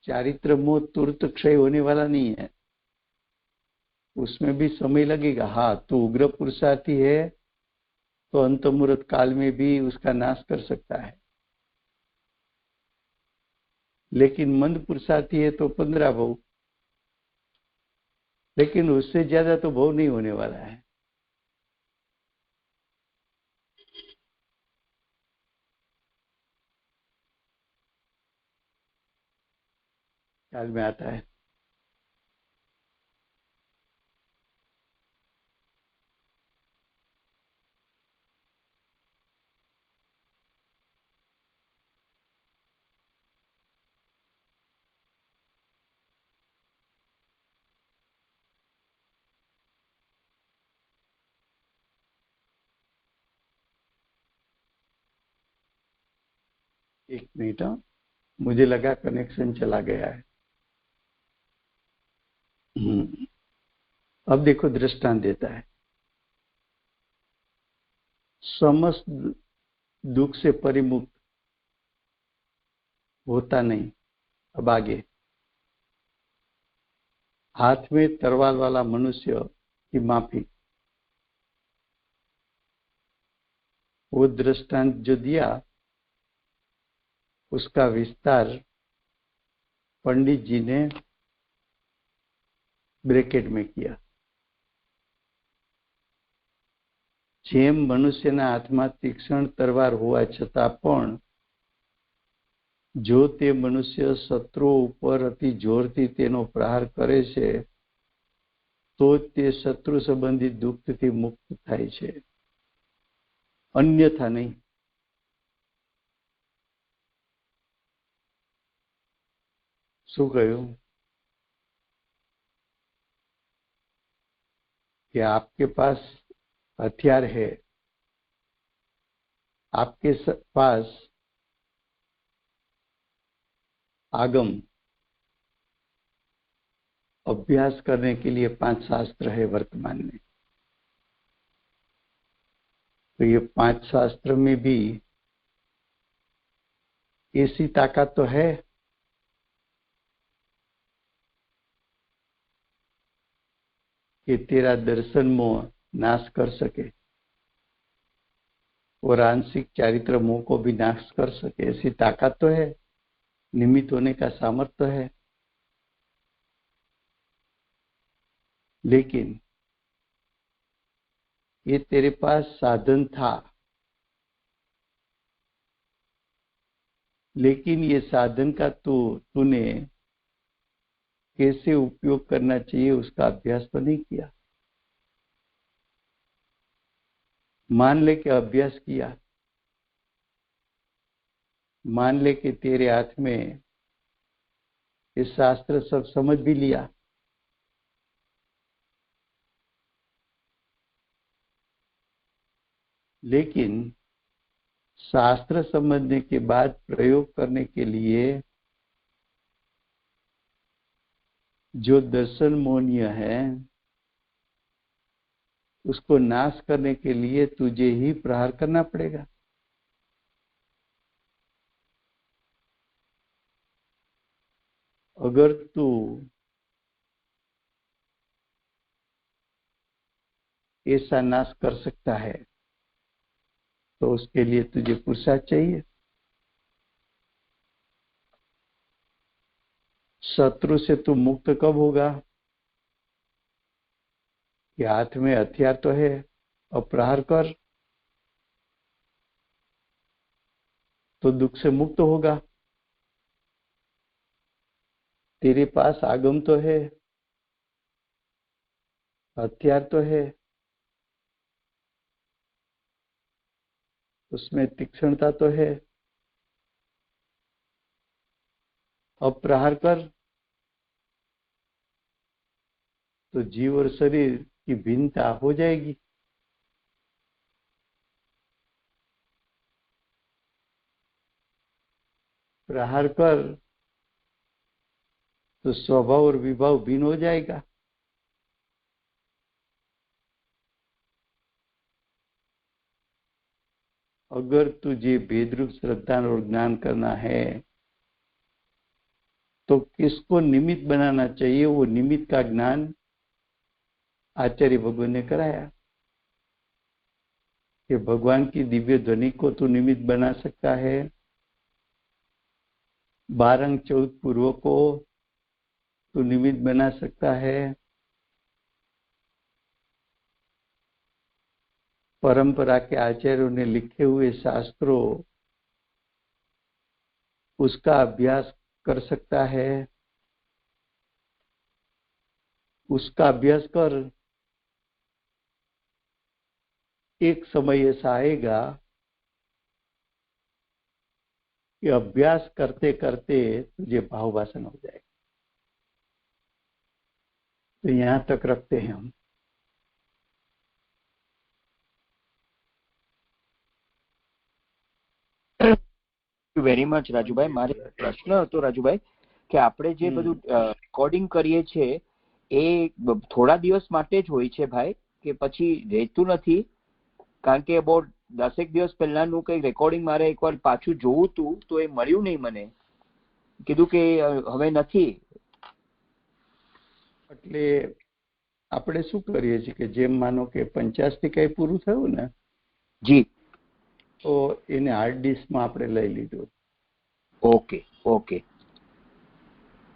चारित्र मोह तुरंत क्षय होने वाला नहीं है, उसमें भी समय लगेगा। हाँ, तो उग्र पुरुषार्थी है तो अंत मुहूर्त काल में भी उसका नाश कर सकता है, लेकिन मंद पुरुषार्थी है तो 15 भव, लेकिन उससे ज्यादा तो भव नहीं होने वाला है। ख्याल में आता है? एक मिनट, मुझे लगा कनेक्शन चला गया है। अब देखो, दृष्टांत देता है। समस्त दुख से परिमुक्त होता नहीं। अब आगे, हाथ में तलवार वाला मनुष्य की माफी, वो दृष्टांत जो दिया उसका विस्तार पंडित जी ने ब्रेकेट में किया। જેમ મનુષ્યના હાથમાં તીક્ષ્ણ તલવાર હોવા છતાં પણ જો તે મનુષ્ય શત્રુઓ ઉપર અતિ જોરથી તેનો પ્રહાર કરે છે તો તે શત્રુ સંબંધી દુઃખથી મુક્ત થાય છે, અન્યથા નહીં। શું કહ્યું? कि आपके पास हथियार है, आपके पास आगम अभ्यास करने के लिए 5 शास्त्र है वर्तमान में। तो ये 5 शास्त्र में भी ऐसी ताकत तो है कि तेरा दर्शन मोह नाश कर सके। और आंशिक चारित्र मोह को भी नाश कर सके, ऐसी ताकत तो है, निमित्त होने का सामर्थ्य तो है। लेकिन ये तेरे पास साधन था, लेकिन ये साधन का तूने कैसे उपयोग करना चाहिए उसका अभ्यास तो नहीं किया। मान ले कि अभ्यास किया, मान ले कि तेरे हाथ में ये शास्त्र सब समझ भी लिया, लेकिन शास्त्र समझने के बाद प्रयोग करने के लिए जो दर्शन मोहनीय है उसको नाश करने के लिए तुझे ही प्रहार करना पड़ेगा। अगर तू ऐसा नाश कर सकता है तो उसके लिए तुझे पुरुषार्थ चाहिए। शत्रु से तू मुक्त कब होगा? कि हाथ में हथियार तो है, अब प्रहार कर तो दुख से मुक्त होगा। तेरे पास आगम तो है, हथियार तो है, उसमें तीक्ष्णता तो है, अब प्रहार कर तो जीव और शरीर की भिन्नता हो जाएगी। प्रहार कर तो स्वभाव और विभाव भिन्न हो जाएगा। अगर तुझे भेद रूप श्रद्धा और ज्ञान करना है तो किसको निमित्त बनाना चाहिए? वो निमित्त का ज्ञान आचार्य भगवान ने कराया कि भगवान की दिव्य ध्वनि को तू निमित्त बना सकता है, 12 14 पूर्व को तू निमित्त बना सकता है, परंपरा के आचार्यों ने लिखे हुए शास्त्रों उसका अभ्यास कर सकता है। उसका अभ्यास कर, एक समय ऐसा आएगा कि अभ्यास करते करते तुझे भाव वासन हो जाएगा। तो यहां तक रखते हैं हम।
Very much Rajubhai. મારે પ્રશ્ન હતો રાજુભાઈ કે આપણે જે બધું રેકોર્ડિંગ કરીએ છીએ એ થોડા દિવસ માટે જ હોય છે ભાઈ, કે પછી રહેતું નથી? કારણ કે અબાઉટ 10 દિવસ પહેલાનું કઈ રેકોર્ડિંગ મારે એકવાર પાછું જોવું હતું તો એ મળ્યું નહીં, મને કીધું કે હવે નથી.
એટલે આપણે શું કરીએ છીએ કે જેમ માનો કે 50 થી કઈ પૂરું થયું ને
જી,
તો એને હાર્ડ ડિસ્કમાં આપણે લઈ લીધું.
Okay okay.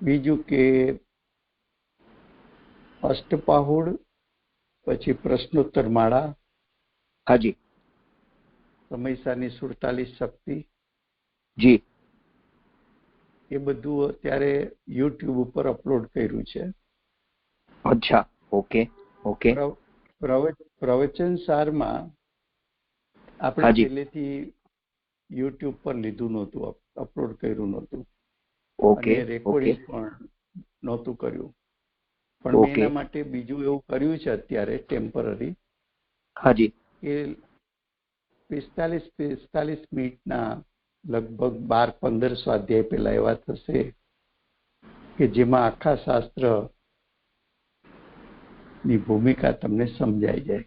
બીજું કે અષ્ટપાહુડ, પછી પ્રશ્નોત્તર માળા,
હાજી,
સમયસાની 47 શક્તિ,
જી,
એ બધું અત્યારે યુટ્યુબ ઉપર અપલોડ કર્યું છે.
અચ્છા, ઓકે ઓકે.
પ્રવચન સારમાં આપણે પહેલેથી યુટ્યુબ પર લીધું નહોતું, અપલોડ કર્યું નહોતું,
ઓકે,
અને રેકોર્ડિંગ પણ નહોતું કર્યું. પણ મેં એના માટે બીજું એવું કર્યું છે અત્યારે ટેમ્પરરી,
હાજી,
કે 45 મિનિટના લગભગ 12-15 સ્વાધ્યાય પહેલા એવા થશે કે જેમાં આખા શાસ્ત્ર ની ભૂમિકા તમને સમજાઈ જાય.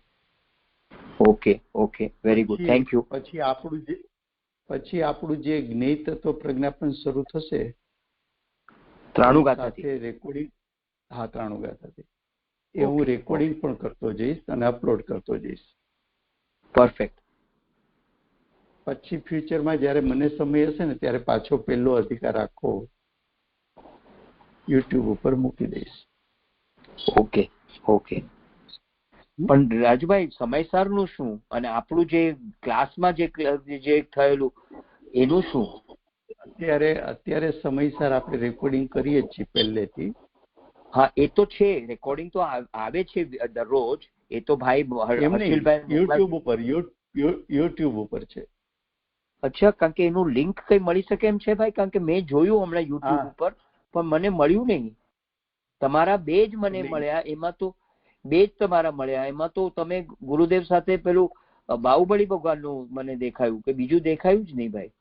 Okay okay, very good, thank you.
પછી આપણું જે જ્ઞેય તત્વ પ્રજ્ઞાપન શરૂ થશે,
ત્રાણુગાથાથી
રેકોર્ડિંગ, હા ત્રાણુગાથાથી, એ હું રેકોર્ડિંગ પણ કરતો જઈશ અને અપલોડ કરતો જઈશ.
પરફેક્ટ.
પછી ફ્યુચરમાં જ્યારે મને સમય હશે ને ત્યારે પાછો પહેલો અધિકાર આખો યુટ્યુબ ઉપર મૂકી દઈશ.
Okay okay. પણ રાજુભાઈ સમયસરનું શું અને આપણું જે ક્લાસમાં જે થયેલું એનું શું?
અત્યારે સમયસર આપણે રેકોર્ડિંગ કરીએ જ છીએ પહેલેથી.
હા એ તો છે, રેકોર્ડિંગ તો આવે છે દરરોજ. એ તો ભાઈ
યુટ્યુબ ઉપર છે.
અચ્છા, કારણ કે એનું લિંક કઈ મળી શકે એમ છે ભાઈ? કારણ કે મેં જોયું હમણાં યુટ્યુબ ઉપર પણ મને મળ્યું નહીં. તમારા બે જ મને મળ્યા, એમાં તો બે જ તમારા મળ્યા. એમાં તો તમે ગુરુદેવ સાથે પેલું બાહુબલી ભગવાનનું મને દેખાયું, કે બીજું દેખાયું જ નહીં ભાઈ.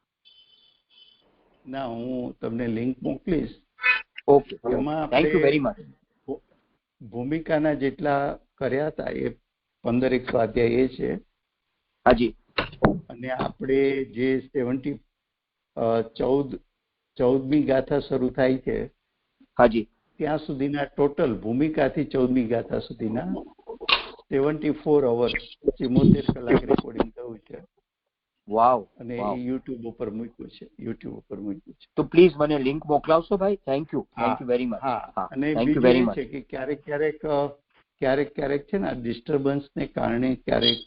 ના, હું તમને લિંક મોકલીશ.
Okay, thank you very much.
ભૂમિકાના જેટલા કર્યા હતા એ 15 સ્વાધ્યાય એ છે.
હાજી.
અને આપણે જે 14મી ગાથા શરૂ થાય છે
હાજી
ત્યાં સુધીના ટોટલ ભૂમિકાથી 14મી ગાથા સુધીના 74 અવર્સ 74 કલાક રેકોર્ડિંગ થયું છે.
વાવ.
અને એ યુટ્યુબ ઉપર મૂક્યું છે.
તો પ્લીઝ મને લિંક મોકલાવશો ભાઈ? Thank you very much.
અને બીજું એ છે કે ક્યારેક છે ને ડિસ્ટર્બન્સ ને કારણે ક્યારેક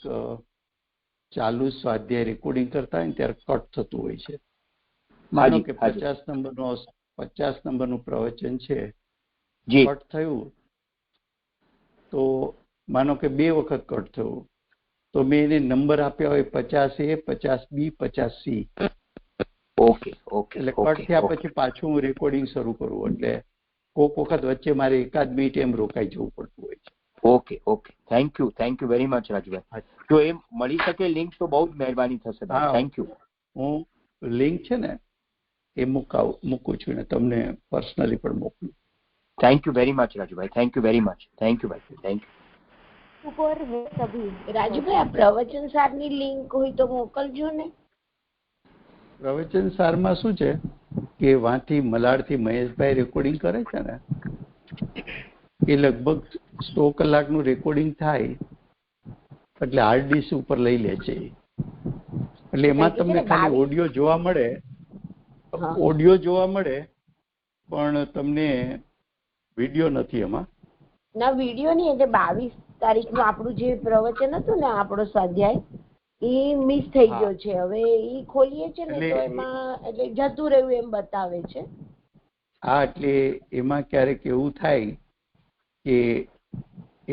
ચાલુ સ્વાધ્યાય રેકોર્ડિંગ કરતા હોય ને ત્યારે કટ થતું હોય છે. માનો કે 50 નંબરનું પ્રવચન છે, કટ થયું તો માનો કે 2 વખત કટ થયું તો મેં એને નંબર આપ્યા હોય 50A, 50B, 50C.
ઓકે.
એટલે કટ થયા પછી પાછું હું રેકોર્ડિંગ શરૂ કરું એટલે કોઈક વખત વચ્ચે મારે 1 મિનિટ એમ રોકાઈ જવું પડતું હોય છે.
Okay. Thank you very much Rajubhai. જો એ મળી શકે લિંક તો બહુ જ મહેરબાની થશે ભાઈ. Thank you.
હું લિંક છે ને એ મૂકું છું ને તમને પર્સનલી પણ મોકલું.
Thank you very much Rajubhai. Thank you very much. Thank you ભાઈ. Thank you.
ઉપર રાજુભાઈ, આ પ્રવચન સારની લિંક હોય તો મોકલજો ને.
પ્રવચન સારમાં શું છે કે વાંથી મલાડથી મહેશભાઈ રેકોર્ડિંગ કરે છે ને એ લગભગ 100 કલાકનું રેકોર્ડિંગ થાય એટલે હાર્ડ ડિસ્ક ઉપર લઈ લે છે. એટલે એમાં તમને ખાલી ઓડિયો જોવા મળે પણ તમને વિડીયો નથી એમાં.
ના, વિડીયો નહીં. એટલે 22 તારીખનું આપણું જે પ્રવચન હતું ને, આપણો સ્વાધ્યાય એ મિસ થઈ ગયો છે. હવે એ ખોલીએ છે ને તો એમાં એટલે જતું રહ્યું એમ બતાવે છે.
હા, એટલે એમાં ક્યારેક એવું થાય કે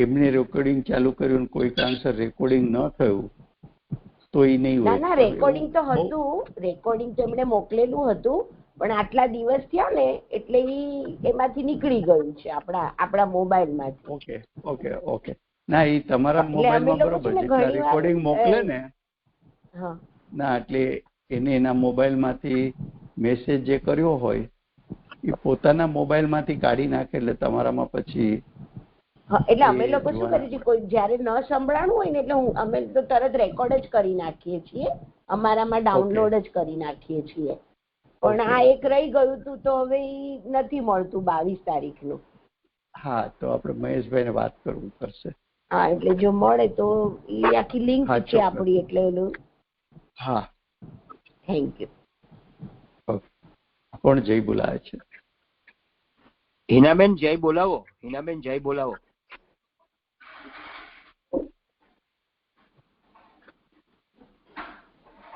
એમને રેકોર્ડિંગ ચાલુ કર્યું કોઈ કારણસર રેકોર્ડિંગ ન થયું તો એ નહીં હોય.
ના, રેકોર્ડિંગ તો હતું. રેકોર્ડિંગ તો એમણે મોકલેલું હતું પણ આટલા દિવસ થયા ને એટલે એમાંથી નીકળી ગયું છે આપણા મોબાઈલમાંથી.
ઓકે. ના, એ તમારા મોબાઈલમાં બરોબર જેટલા રેકોર્ડિંગ મોકલે ને ના એટલે એને એના મોબાઈલમાંથી મેસેજ જે કર્યો હોય એ પોતાના મોબાઈલમાંથી કાઢી નાખે એટલે તમારામાં પછી.
એટલે અમે લોકો શું કરીએ છીએ, કોઈ જયારે ન સંભળાણું હોય ને એટલે અમે તો તરત રેકોર્ડ જ કરી નાખીએ છીએ, અમારામાં ડાઉનલોડ જ કરી નાખીએ છીએ. પણ આ એક રહી ગયું હતું તો હવે નથી મળતું 22 તારીખનું.
હા, તો આપણે મહેશભાઈને વાત કરવું પડશે.
હા, એટલે જો મળે તો એ આખી લિંક છે આપણી એટલે એનું.
હા,
થેન્ક યુ.
કોણ જય બોલાવે છે?
હિનાબેન જય બોલાવો. હિનાબેન જય બોલાવો.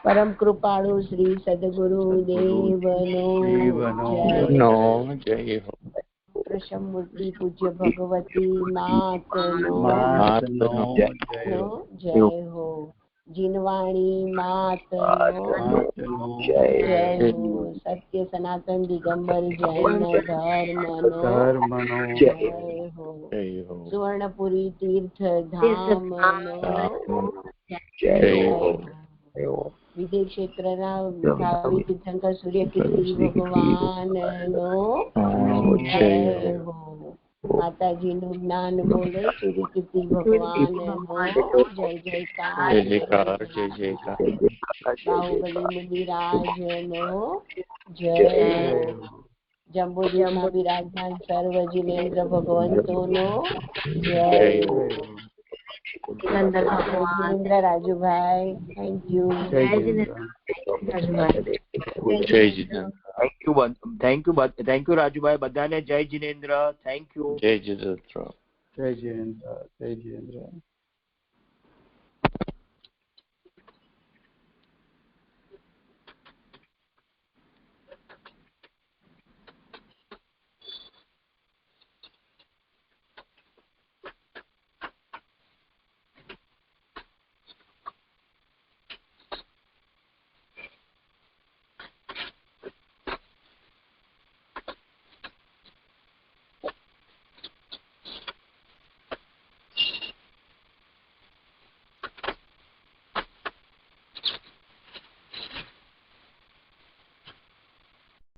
પરમ કૃપાળુ શ્રી સદગુરુ દેવનો
જય હો.
પ્રસમૂર્તિ પૂજ્ય ભગવતી માતનો જય હો. જીનવાણી માતનો જય હો. સત્ય સનાતન દિગંબર જૈન ધર્મનો જય હો. સુવર્ણપુરી તીર્થ ધામનો જય હો. વિજય ક્ષેત્રના ભાવિ તીર્થંકર સૂર્યકીર્તિ ભગવાનનો જય હો. માતાજીનું જ્ઞાન બોલે સૂર્યકીર્તિ ભગવાનનો જય જયકાર. બાહુબલી મુનિરાજનો જય. જંબુદ્વીપમાં વિરાજમાન સર્વ જીનેન્દ્ર ભગવંતોનો જય. Jinendra Rajubhai, thank you.
જય જિનેન્દ્ર.
જય જીનેન્દ્ર.
થેન્ક યુ રાજુભાઈ, બધાને જય જીનેન્દ્ર. Thank you.
જય જીનેન્દ્ર.
જય જિનેન્દ્ર. જય જિનેન્દ્ર.